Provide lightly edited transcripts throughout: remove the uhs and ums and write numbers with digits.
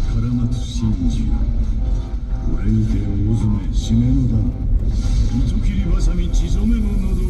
力待つ真珠、俺にて大詰め締めの段、糸切りばさみ血染めの喉へ。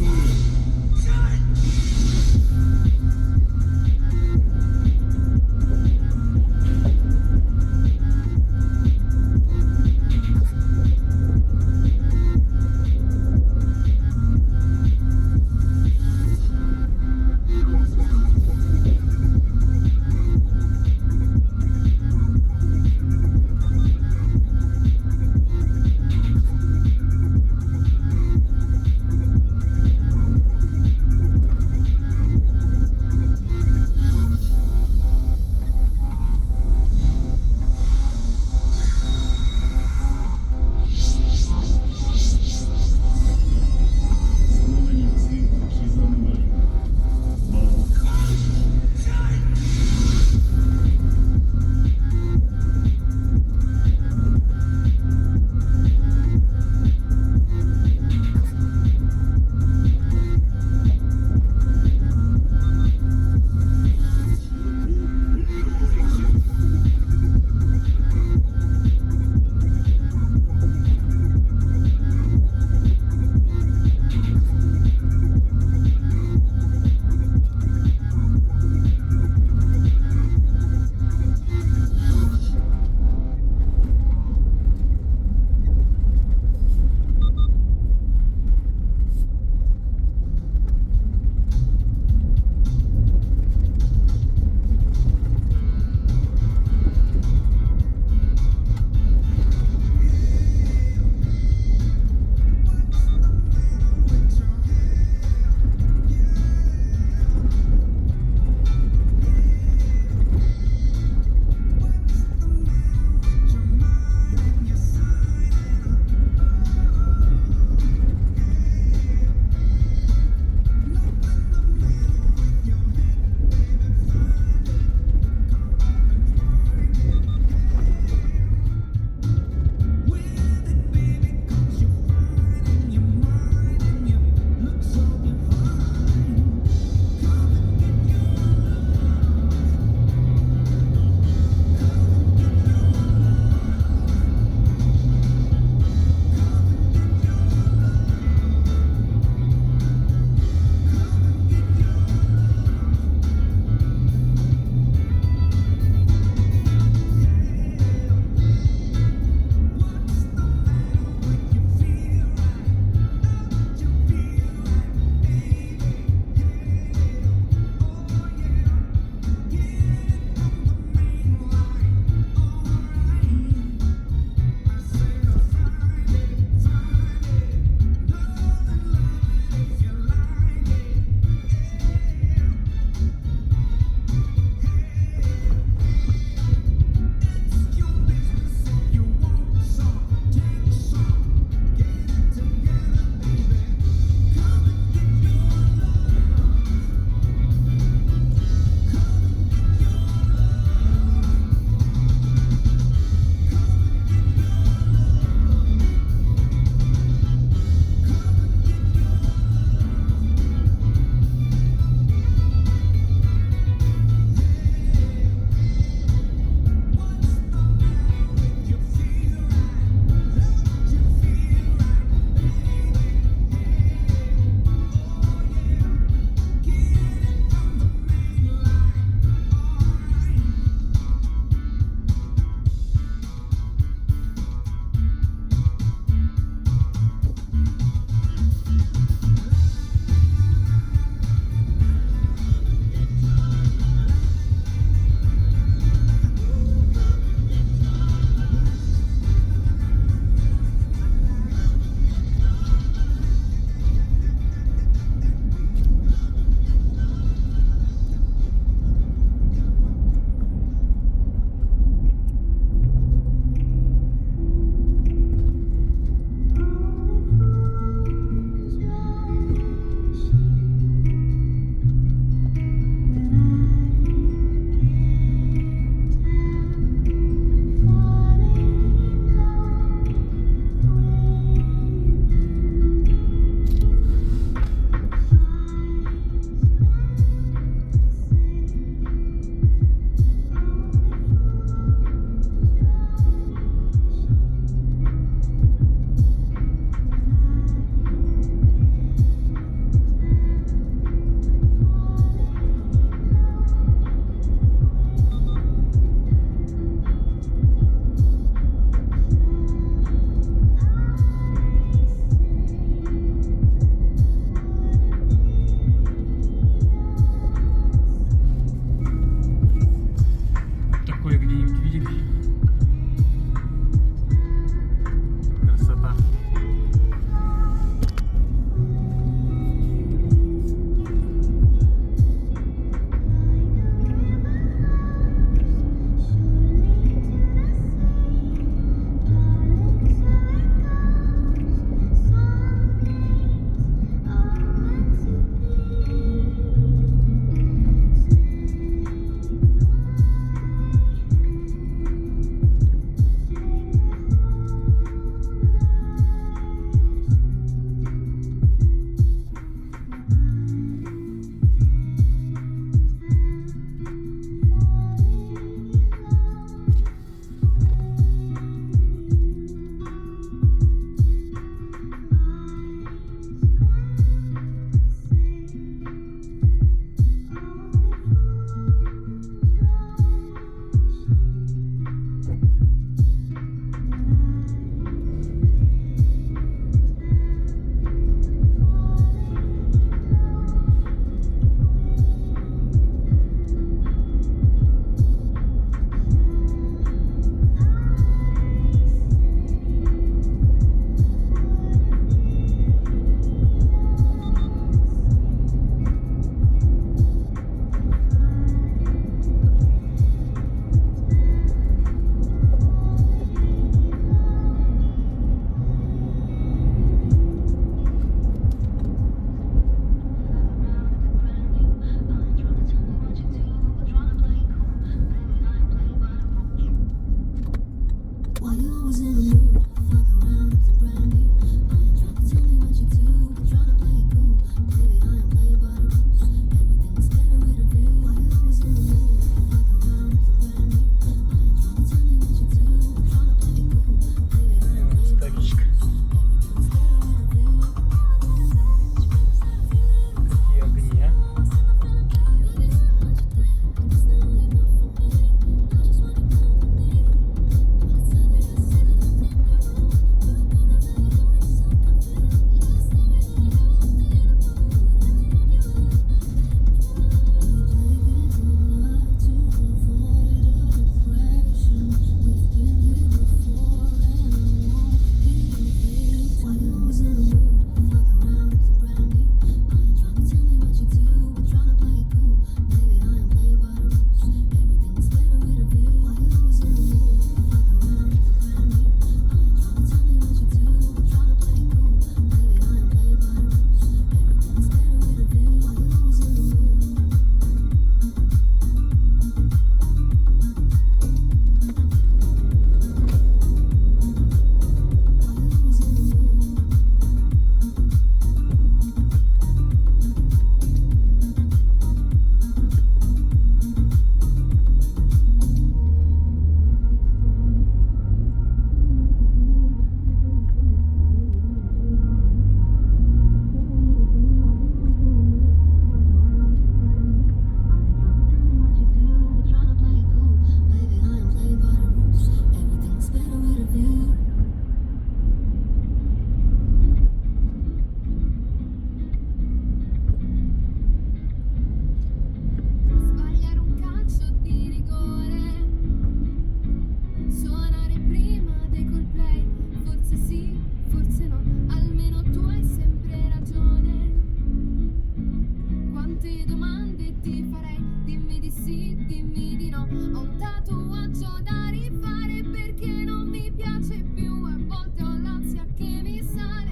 piace più, a volte ho l'ansia che mi sale,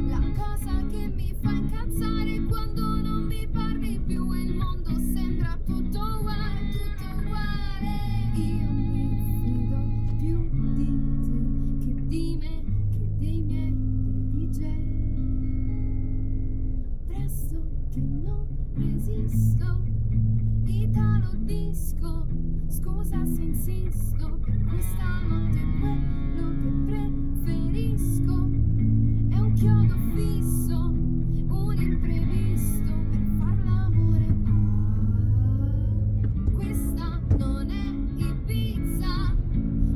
la cosa che mi fa incazzare è quando non mi parli più e il mondo sembra tutto uguale, tutto uguale. Io mi fido più di te che di me, che dei miei DJ. Presto che non resisto, Italo disco, scusa se insisto, per questa notte quello che preferisco è un chiodo fisso, un imprevisto per far l'amore. Questa non è Ibiza,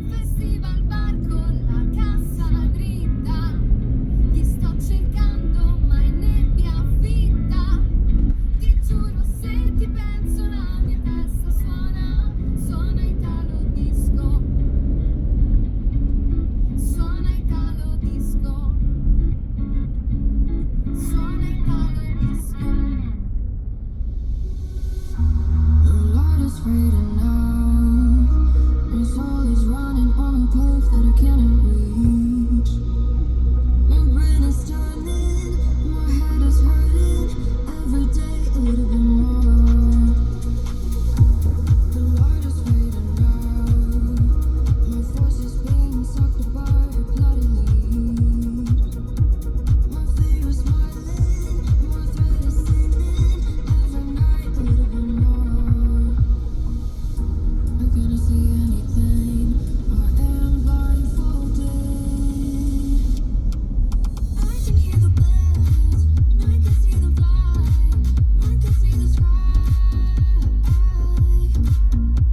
festival bar con la cassa dritta, ti sto cercando ma in nebbia fitta, ti giuro se ti penso la mia testa suona, suona Italo disco, suona Italo disco, suona Italo disco. The light is fading now. My soul is running on a path that I cannot reach. My brain is turning, my head is hurting. Every day a little bit more. The light is fading now. My voice is being sucked by a bloody lead. My fear is smiling, my thread is singing. Every night a little bit more. I cannot see anything. I am blindfolded. I can hear the birds. I can see them fly. I can see the sky.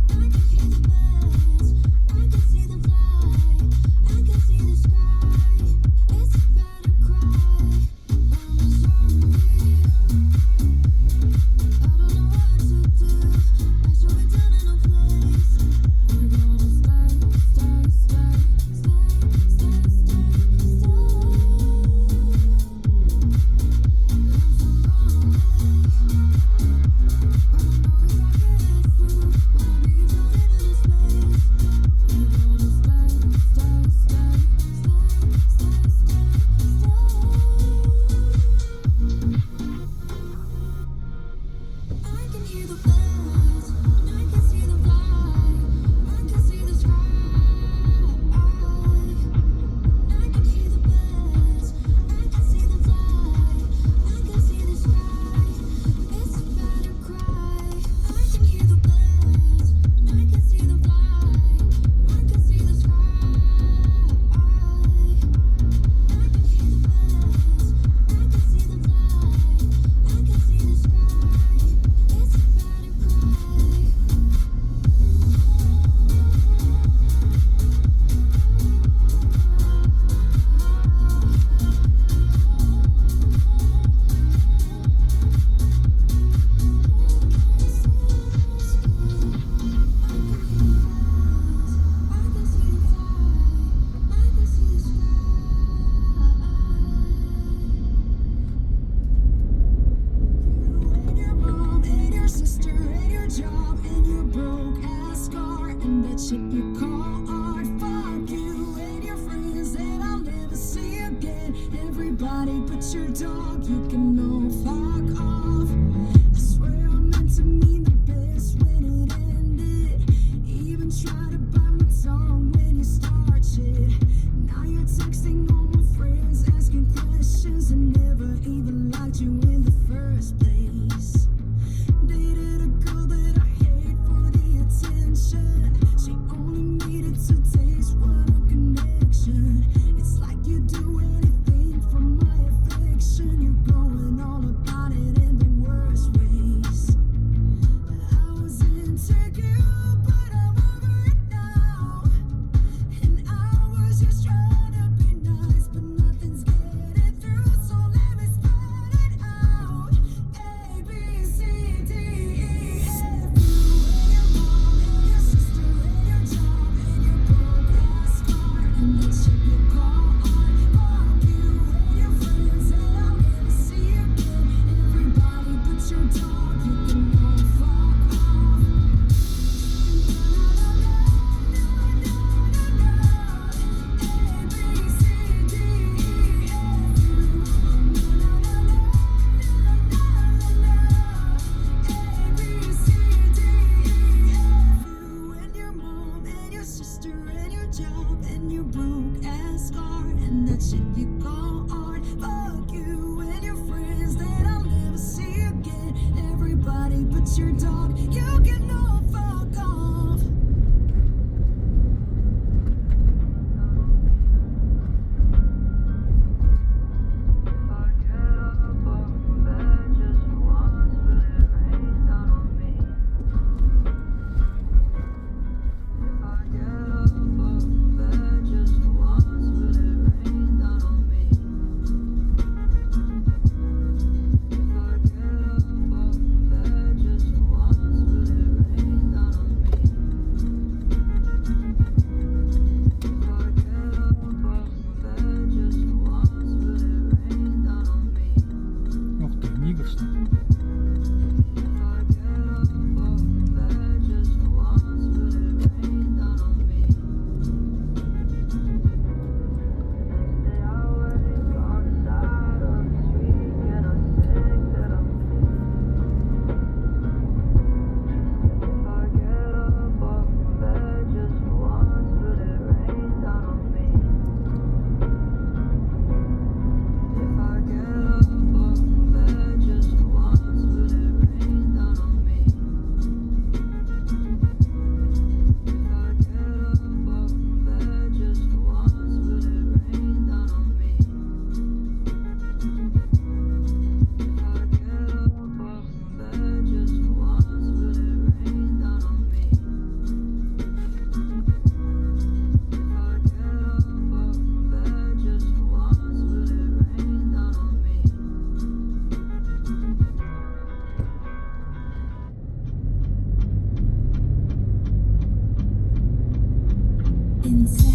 I can hear the birds. I can see them fly. I can see the sky. It's better cry. I'm a zombie. I don't know what to do. I should be down in a place. We're gonna stay, stay, stay, stay, stay, stay, stay. I'm so lonely. I don't know if I get through. Wanna be floating in a space. We're gonna stay, stay, stay, stay, stay, stay. I can hear the birds, I can see them fly, I can see the sky. I can hear the birds, I can see them fly, I can see the sky. It's better cry. I can hear the birds, I can see them fly, I can see the sky. I can hear the birds, I can see them fly, I can see the sky. It's better cry. I can see them fly, I can see the sky. And your mom and your sister and your job and your broke ass car and that shit you call art. Fuck you and your friends that I'll never see again. Everybody but your dog, you can all fuck off. I swear I meant to mean the best when it ended. Even try to bite my tongue when you start shit. Now you're texting all my friends, asking questions, and never even liked you in the first place. Dated a girl that I hate for the attention. She only needed to taste what a connection. It's like you do anything for my affection. You're going all your sister and your job and your broke ass car and that shit you call art. Fuck you and your friends that I'll never see again. Everybody but your dog, you can all fuck off. Ух ты, Нигр, что ли? Insane.